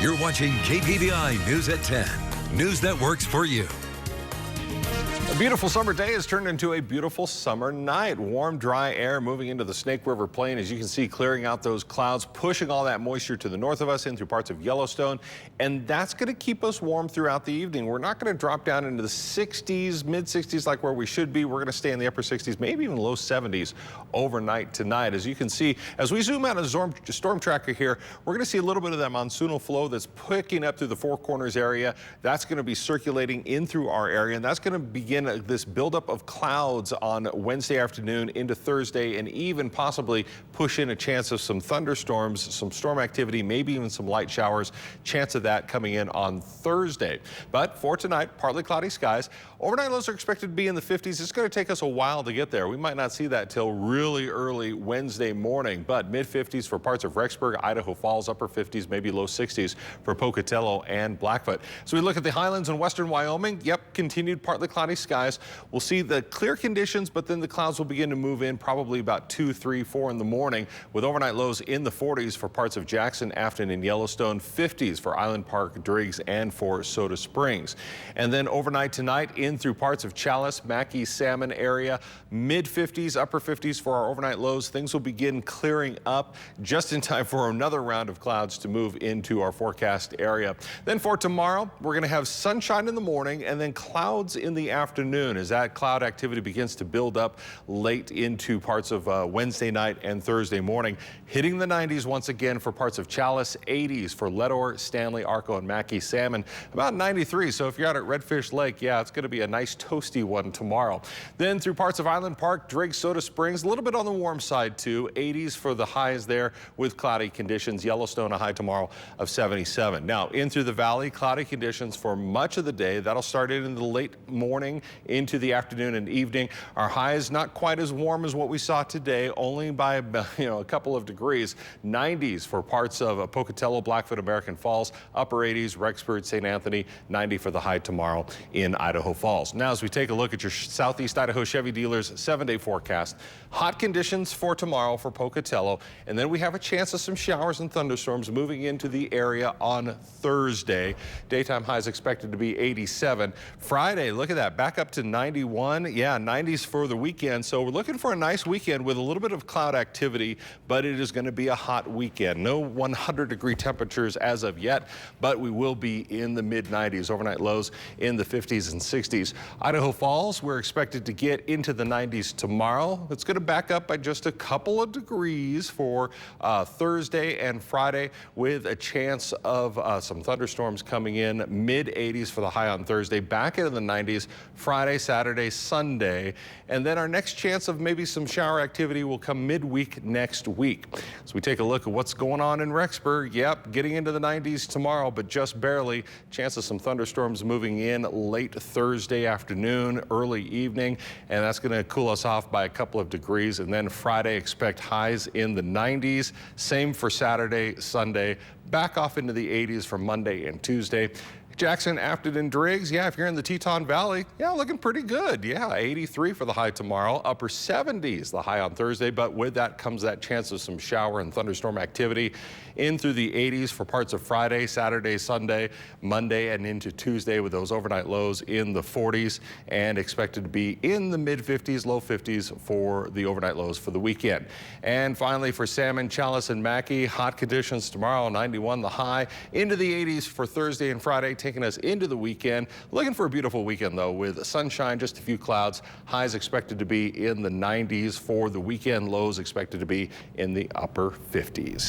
You're watching KPVI News at 10. News that works for you. A beautiful summer day has turned into a beautiful summer night. Warm, dry air moving into the Snake River Plain, as you can see, clearing out those clouds, pushing all that moisture to the north of us in through parts of Yellowstone. And that's going to keep us warm throughout the evening. We're not going to drop down into the 60s, mid 60s like where we should be. We're going to stay in the upper 60s, maybe even low 70s overnight tonight. As you can see, as we zoom out a storm tracker here, we're going to see a little bit of that monsoonal flow that's picking up through the Four Corners area. That's going to be circulating in through our area, and that's going to begin this buildup of clouds on Wednesday afternoon into Thursday, and even possibly push in a chance of some thunderstorms, some storm activity, maybe even some light showers. Chance of that coming in on Thursday. But for tonight, partly cloudy skies. Overnight lows are expected to be in the 50s. It's going to take us a while to get there. We might not see that till really early Wednesday morning, but mid 50s for parts of Rexburg, Idaho Falls, upper 50s, maybe low 60s for Pocatello and Blackfoot. So we look at the highlands in western Wyoming. Yep, continued partly cloudy skies. We'll see the clear conditions, but then the clouds will begin to move in probably about 2, 3, 4 in the morning, with overnight lows in the 40s for parts of Jackson, Afton, and Yellowstone, 50s for Island Park, Driggs, and for Soda Springs. And then overnight tonight in through parts of Chalice, Mackay, Salmon area, mid 50s, upper 50s for our overnight lows. Things will begin clearing up just in time for another round of clouds to move into our forecast area. Then for tomorrow, we're going to have sunshine in the morning and then clouds in the afternoon as that cloud activity begins to build up late into parts of Wednesday night and Thursday morning, hitting the 90s once again for parts of Chalice, 80s for Leadore, Stanley, Arco, and Mackay Salmon, about 93. So if you're out at Redfish Lake, yeah, it's going to be a nice toasty one tomorrow. Then through parts of Island Park, Driggs, Soda Springs, a little bit on the warm side too, 80s for the highs there with cloudy conditions. Yellowstone, a high tomorrow of 77. Now in through the valley, cloudy conditions for much of the day. That'll start in the late morning into the afternoon and evening. Our highs not quite as warm as what we saw today, only by a couple of degrees. 90s for parts of Pocatello, Blackfoot, American Falls, upper 80s, Rexburg, St. Anthony, 90 for the high tomorrow in Idaho Falls. Now as we take a look at your Southeast Idaho Chevy dealers 7-day forecast, hot conditions for tomorrow for Pocatello, and then we have a chance of some showers and thunderstorms moving into the area on Thursday. Daytime highs expected to be 87. Friday, look at that, back up to 91. Yeah, 90s for the weekend. So we're looking for a nice weekend with a little bit of cloud activity, but it is going to be a hot weekend. No 100-degree temperatures as of yet, but we will be in the mid-90s. Overnight lows in the 50s and 60s. Idaho Falls, we're expected to get into the 90s tomorrow. It's going to back up by just a couple of degrees for Thursday and Friday, with a chance of some thunderstorms coming in. Mid-80s for the high on Thursday, back into the 90s Friday, Saturday, Sunday, and then our next chance of maybe some shower activity will come midweek next week. So we take a look at what's going on in Rexburg. Yep, getting into the 90s tomorrow, but just barely. Chance of some thunderstorms moving in late Thursday afternoon, early evening, and that's going to cool us off by a couple of degrees. And then Friday, expect highs in the 90s. Same for Saturday, Sunday, back off into the 80s for Monday and Tuesday. Jackson, Afton, and Driggs, yeah, if you're in the Teton Valley, yeah, looking pretty good. Yeah, 83 for the high tomorrow, upper 70s the high on Thursday, but with that comes that chance of some shower and thunderstorm activity in through the 80s for parts of Friday, Saturday, Sunday, Monday, and into Tuesday, with those overnight lows in the 40s and expected to be in the mid 50s, low 50s for the overnight lows for the weekend. And finally for Salmon, Chalice, and Mackay, hot conditions tomorrow, 91 the high, into the 80s for Thursday and Friday, taking us into the weekend. Looking for a beautiful weekend though, with sunshine, just a few clouds. Highs expected to be in the 90s for the weekend. Lows expected to be in the upper 50s.